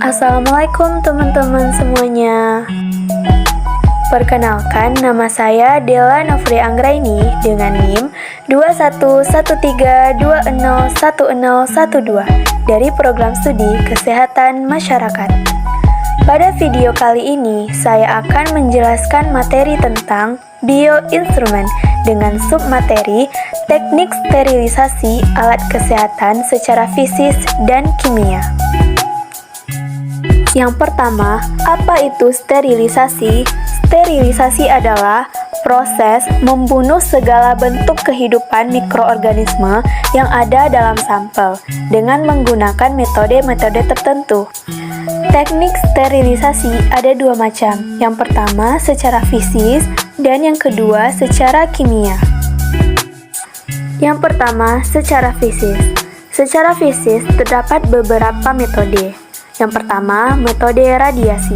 Assalamualaikum teman-teman semuanya. Perkenalkan, nama saya Della Novri Anggraini dengan NIM 2113201012 dari Program Studi Kesehatan Masyarakat. Pada video kali ini, saya akan menjelaskan materi tentang bioinstrumen dengan submateri teknik sterilisasi alat kesehatan secara fisik dan kimia. Yang pertama, apa itu sterilisasi? Sterilisasi adalah proses membunuh segala bentuk kehidupan mikroorganisme yang ada dalam sampel dengan menggunakan metode-metode tertentu. Teknik sterilisasi ada dua macam. Yang pertama secara fisik dan yang kedua secara kimia. Yang pertama secara fisik. Secara fisik terdapat beberapa metode. Yang pertama, metode radiasi.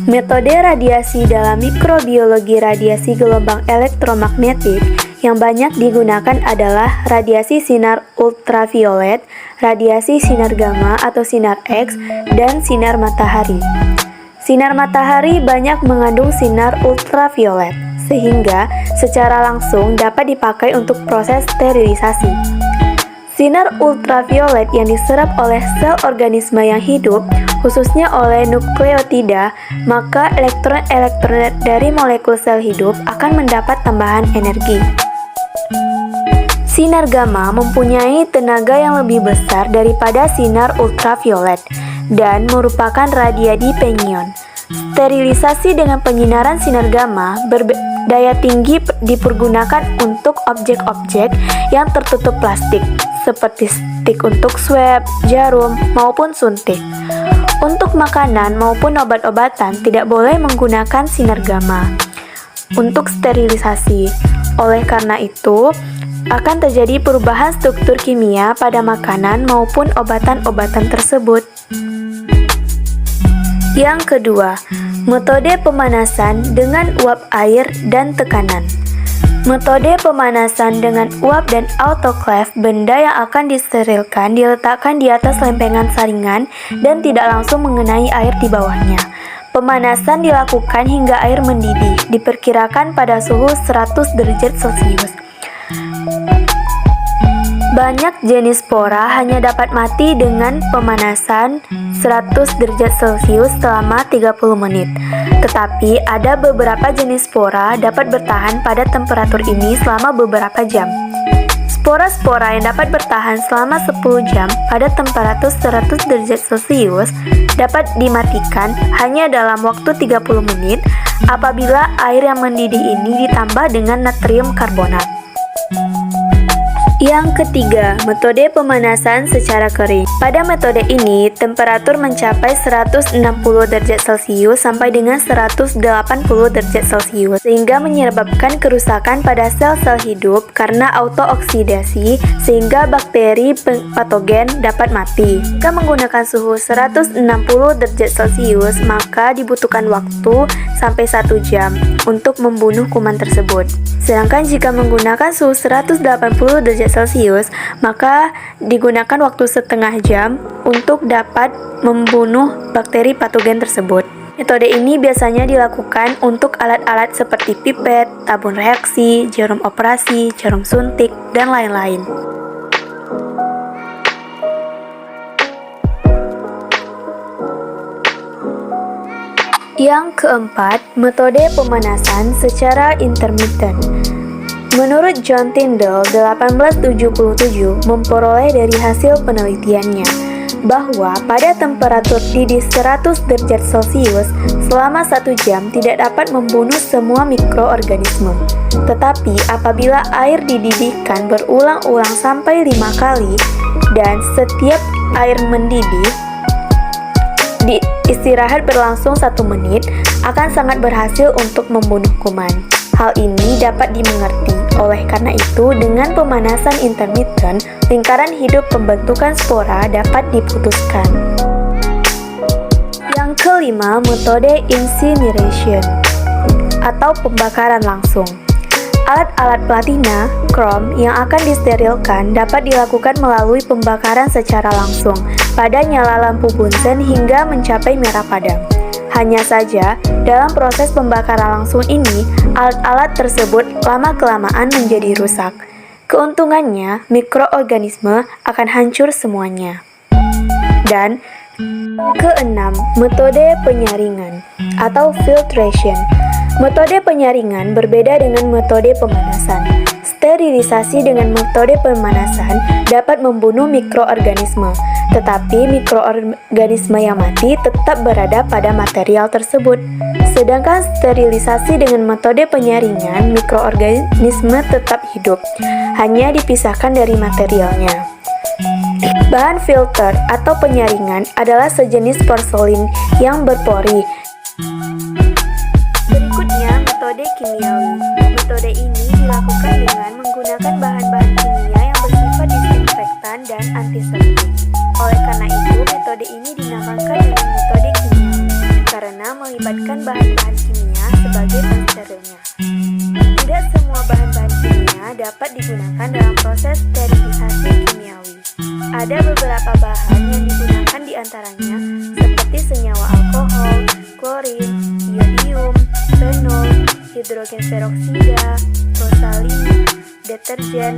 Metode radiasi dalam mikrobiologi radiasi gelombang elektromagnetik yang banyak digunakan adalah radiasi sinar ultraviolet, radiasi sinar gamma atau sinar X, dan sinar matahari. Sinar matahari banyak mengandung sinar ultraviolet, sehingga secara langsung dapat dipakai untuk proses sterilisasi. Sinar ultraviolet yang diserap oleh sel organisme yang hidup, khususnya oleh nukleotida, maka elektron-elektron dari molekul sel hidup akan mendapat tambahan energi. Sinar gamma mempunyai tenaga yang lebih besar daripada sinar ultraviolet dan merupakan radiasi penyion. Sterilisasi dengan penyinaran sinar gamma berdaya tinggi dipergunakan untuk objek-objek yang tertutup plastik, seperti stik untuk swab, jarum, maupun suntik. Untuk makanan maupun obat-obatan tidak boleh menggunakan sinar gamma untuk sterilisasi. Oleh karena itu, akan terjadi perubahan struktur kimia pada makanan maupun obatan-obatan tersebut. Yang kedua, metode pemanasan dengan uap air dan tekanan. Metode pemanasan dengan uap dan autoclave, benda yang akan disterilkan diletakkan di atas lempengan saringan dan tidak langsung mengenai air di bawahnya. Pemanasan dilakukan hingga air mendidih, diperkirakan pada suhu 100 derajat Celcius. Banyak jenis spora hanya dapat mati dengan pemanasan 100 derajat Celcius selama 30 menit. Tetapi ada beberapa jenis spora dapat bertahan pada temperatur ini selama beberapa jam. Spora-spora yang dapat bertahan selama 10 jam pada temperatur 100 derajat Celcius dapat dimatikan hanya dalam waktu 30 menit apabila air yang mendidih ini ditambah dengan natrium karbonat. Yang ketiga, metode pemanasan secara kering. Pada metode ini, temperatur mencapai 160 derajat Celcius sampai dengan 180 derajat Celcius, sehingga menyebabkan kerusakan pada sel-sel hidup karena autooksidasi, sehingga bakteri patogen dapat mati. Jika menggunakan suhu 160 derajat Celcius, maka dibutuhkan waktu sampai 1 jam untuk membunuh kuman tersebut. Sedangkan jika menggunakan suhu 180 derajat Celcius, maka digunakan waktu setengah jam untuk dapat membunuh bakteri patogen tersebut. Metode ini biasanya dilakukan untuk alat-alat seperti pipet, tabung reaksi, jarum operasi, jarum suntik, dan lain-lain. Yang keempat, metode pemanasan secara intermittent. Menurut John Tyndall 1877 memperoleh dari hasil penelitiannya bahwa pada temperatur didih 100 derajat Celcius selama 1 jam tidak dapat membunuh semua mikroorganisme. Tetapi apabila air dididihkan berulang-ulang sampai 5 kali dan setiap air mendidih istirahat berlangsung 1 menit akan sangat berhasil untuk membunuh kuman. Hal ini dapat dimengerti. Oleh karena itu, dengan pemanasan intermittent, lingkaran hidup pembentukan spora dapat diputuskan. Yang kelima, metode incineration atau pembakaran langsung. Alat-alat platina, krom yang akan disterilkan dapat dilakukan melalui pembakaran secara langsung pada nyala lampu bunsen hingga mencapai merah padam. Hanya saja, dalam proses pembakaran langsung ini, alat-alat tersebut lama-kelamaan menjadi rusak. Keuntungannya, mikroorganisme akan hancur semuanya. Dan keenam, metode penyaringan atau filtration. Metode penyaringan berbeda dengan metode pemanasan. Sterilisasi dengan metode pemanasan dapat membunuh mikroorganisme, tetapi mikroorganisme yang mati tetap berada pada material tersebut. Sedangkan sterilisasi dengan metode penyaringan, mikroorganisme tetap hidup, hanya dipisahkan dari materialnya. Bahan filter atau penyaringan adalah sejenis porselin yang berpori. Berikutnya, metode kimiawi. Metode ini dilakukan dengan menggunakan bahan-bahan kimia yang bersifat disinfektan dan antiseptik. Oleh karena itu, metode ini dinamakan dengan metode kimiawi karena melibatkan bahan-bahan kimia sebagai pensterilnya. Tidak semua bahan-bahan kimia dapat digunakan dalam proses sterilisasi kimiawi. Ada beberapa bahan yang digunakan diantaranya seperti senyawa alkohol, klorin, iodium, fenol, hidrogen peroksida, rosalin, deterjen,